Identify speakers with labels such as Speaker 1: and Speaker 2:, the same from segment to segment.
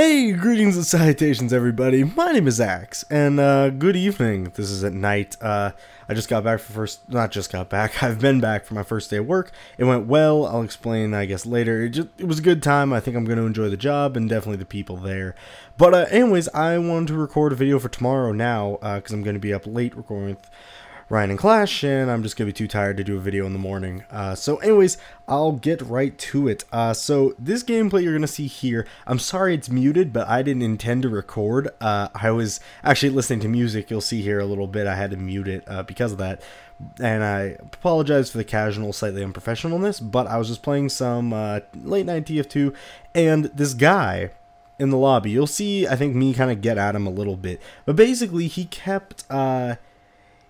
Speaker 1: Hey, greetings and salutations, everybody. My name is Axe, and good evening. This is at night. I just got back not just got back. I've been back for my first day of work. It went well. I'll explain, I guess, later. It was a good time. I think I'm going to enjoy the job and definitely the people there. But anyways, I wanted to record a video for tomorrow now because I'm going to be up late recording with Ryan and Clash, and I'm just gonna be too tired to do a video in the morning. So anyways, I'll get right to it. So this gameplay you're gonna see here, I'm sorry it's muted, but I didn't intend to record. I was actually listening to music. You'll see here a little bit. I had to mute it because of that, and I apologize for the casual, slightly unprofessionalness, but I was just playing some late night TF2, and this guy in the lobby, you'll see, I think, me kind of get at him a little bit, but basically he kept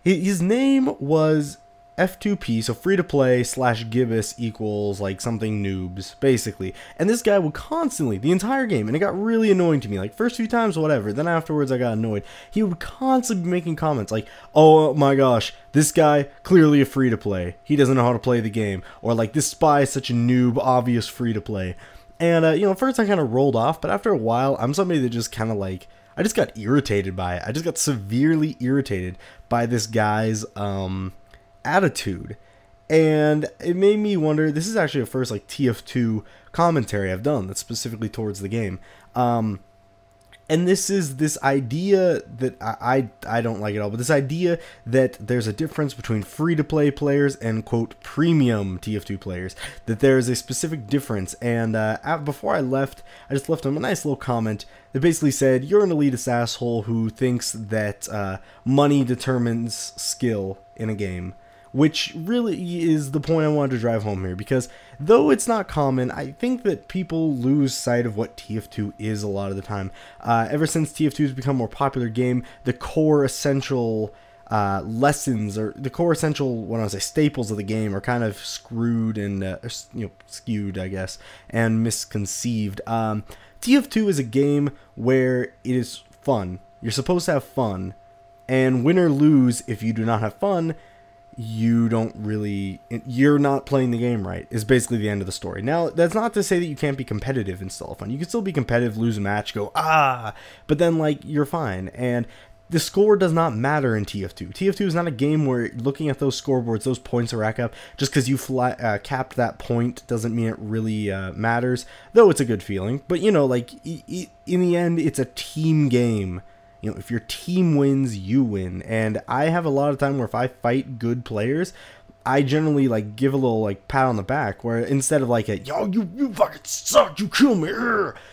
Speaker 1: his name was F2P, so free to play / gibbous equals like something noobs, basically. And this guy would constantly, the entire game, and it got really annoying to me. Like, first few times, whatever, then afterwards I got annoyed. He would constantly be making comments like, oh my gosh, this guy, clearly a free to play. He doesn't know how to play the game. Or like, this spy is such a noob, obvious free to play. And, you know, first I kind of rolled off, but after a while, I'm somebody that just kind of like, I just got irritated by it. I just got severely irritated by this guy's attitude. And it made me wonder, this is actually the first like TF2 commentary I've done that's specifically towards the game. And this is this idea that I don't like at all, but this idea that there's a difference between free-to-play players and, quote, premium TF2 players, that there is a specific difference. And before I left, I just left him a nice little comment that basically said, you're an elitist asshole who thinks that money determines skill in a game. Which really is the point I wanted to drive home here, because though it's not common, I think that people lose sight of what TF2 is a lot of the time. Ever since TF2 has become a more popular game, the core essential lessons, or the core essential, what I want to say, staples of the game are kind of screwed and, you know, skewed, I guess, and misconceived. TF2 is a game where it is fun. You're supposed to have fun, and win or lose, if you do not have fun, you're not playing the game right, is basically the end of the story. Now, that's not to say that you can't be competitive and still have fun. You can still be competitive, lose a match, go, but then, like, you're fine. And the score does not matter in TF2. TF2 is not a game where looking at those scoreboards, those points to rack up, just because you capped that point doesn't mean it really matters, though it's a good feeling. But, you know, like, in the end, it's a team game. You know, if your team wins, you win. And I have a lot of time where if I fight good players, I generally like give a little like pat on the back, where instead of like a yo, you fucking suck, you kill me,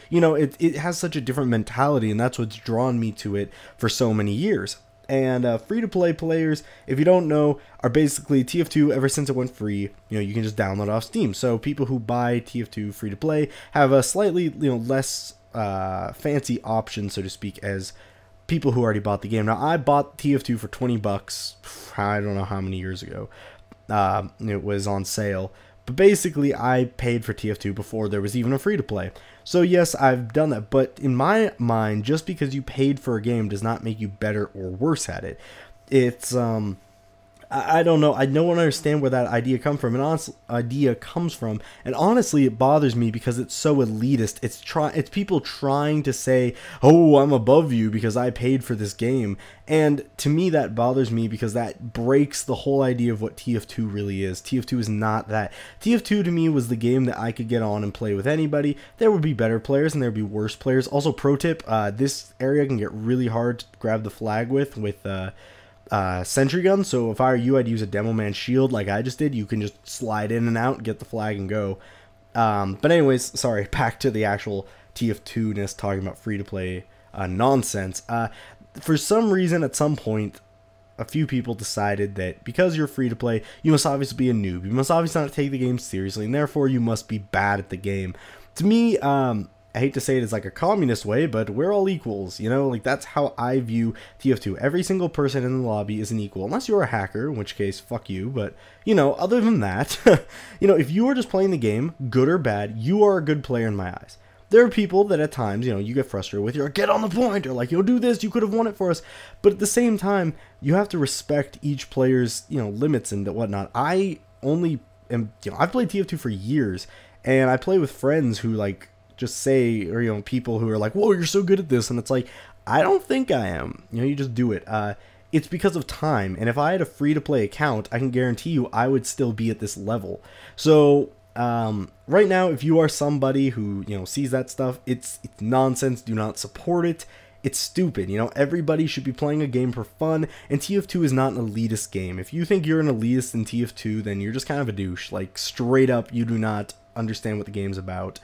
Speaker 1: you know, it has such a different mentality, and that's what's drawn me to it for so many years. And free-to-play players, if you don't know, are basically TF2. Ever since it went free, you know, you can just download off Steam. So people who buy TF2 free-to-play have a slightly, you know, less fancy option, so to speak, as people who already bought the game. Now, I bought TF2 for 20 bucks, I don't know how many years ago. It was on sale. But basically, I paid for TF2 before there was even a free-to-play. So yes, I've done that. But in my mind, just because you paid for a game does not make you better or worse at it. It's, I don't know. I don't understand where that idea comes from. And honestly, it bothers me because it's so elitist. It's people trying to say, "Oh, I'm above you because I paid for this game." And to me, that bothers me because that breaks the whole idea of what TF2 really is. TF2 is not that. TF2 to me was the game that I could get on and play with anybody. There would be better players and there would be worse players. Also, pro tip: this area can get really hard to grab the flag with sentry gun, so if I were you, I'd use a demo man shield like I just did. You can just slide in and out, get the flag, and go. But anyways, sorry, back to the actual TF2-ness, talking about free-to-play nonsense. For some reason, at some point, a few people decided that because you're free-to-play, you must obviously be a noob. You must obviously not take the game seriously, and therefore you must be bad at the game. To me, I hate to say it as like a communist way, but we're all equals, you know, like that's how I view TF2. Every single person in the lobby is an equal, unless you're a hacker, in which case, fuck you. But, you know, other than that, you know, if you are just playing the game, good or bad, you are a good player in my eyes. There are people that at times, you know, you get frustrated with, you're like, get on the point, or like, you'll do this, you could have won it for us. But at the same time, you have to respect each player's, you know, limits and whatnot. I only am, you know, I've played TF2 for years, and I play with friends who, like, just say, or people who are like, whoa, you're so good at this, and it's like, I don't think I am. You just do it. It's because of time, and if I had a free-to-play account, I can guarantee you I would still be at this level. So right now, if you are somebody who sees that stuff, it's nonsense. Do not support it. It's stupid. Everybody should be playing a game for fun, and TF2 is not an elitist game. If you think you're an elitist in TF2, then you're just kind of a douche. Like, straight up, you do not understand what the game's about.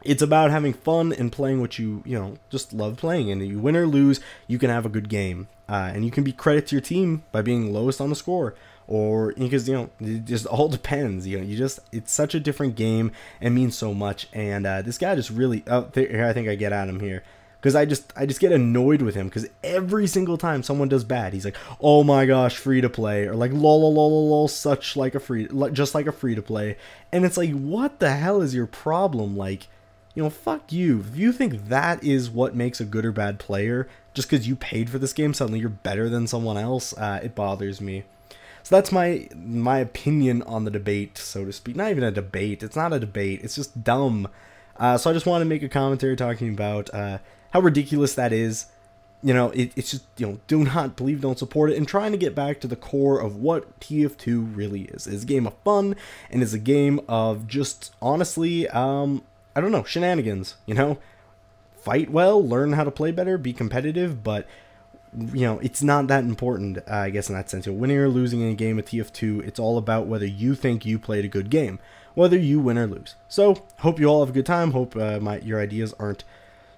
Speaker 1: It's about having fun and playing what you just love playing, and you win or lose, you can have a good game, and you can be credit to your team by being lowest on the score, or because it just all depends. It's such a different game and means so much. And this guy just really, here, I think I get at him here, because I just get annoyed with him, because every single time someone does bad, he's like, oh my gosh, free to play, or like lol lol lol lol, such like a just like a free to play, and it's like, what the hell is your problem? Like, fuck you. If you think that is what makes a good or bad player, just because you paid for this game, suddenly you're better than someone else, it bothers me. So that's my opinion on the debate, so to speak. Not even a debate. It's not a debate. It's just dumb. So I just want to make a commentary talking about how ridiculous that is. It's just, do not believe, don't support it, and trying to get back to the core of what TF2 really is. It's a game of fun, and it's a game of just, honestly, I don't know, shenanigans, fight well, learn how to play better, be competitive, but, it's not that important, I guess, in that sense. Winning or losing in a game of TF2, it's all about whether you think you played a good game, whether you win or lose. So, hope you all have a good time, hope your ideas aren't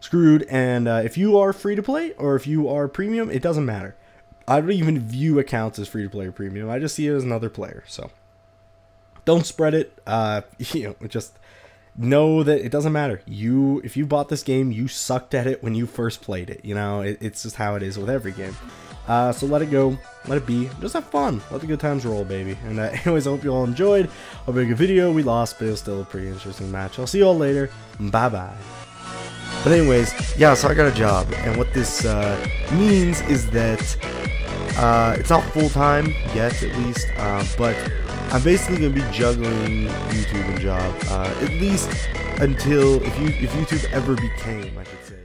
Speaker 1: screwed, and if you are free to play, or if you are premium, it doesn't matter. I don't even view accounts as free to play or premium, I just see it as another player, so. Don't spread it, just know that it doesn't matter. If you bought this game, you sucked at it when you first played it. It's just how it is with every game. So let it go, let it be, just have fun, let the good times roll, baby. And anyways, I hope you all enjoyed. Hope you had a good video. We lost, but it was still a pretty interesting match. I'll see you all later. Bye bye. But anyways, yeah, so I got a job, and what this means is that it's not full-time yet, at least, but I'm basically going to be juggling YouTube and job, at least until, if YouTube ever became, I should say.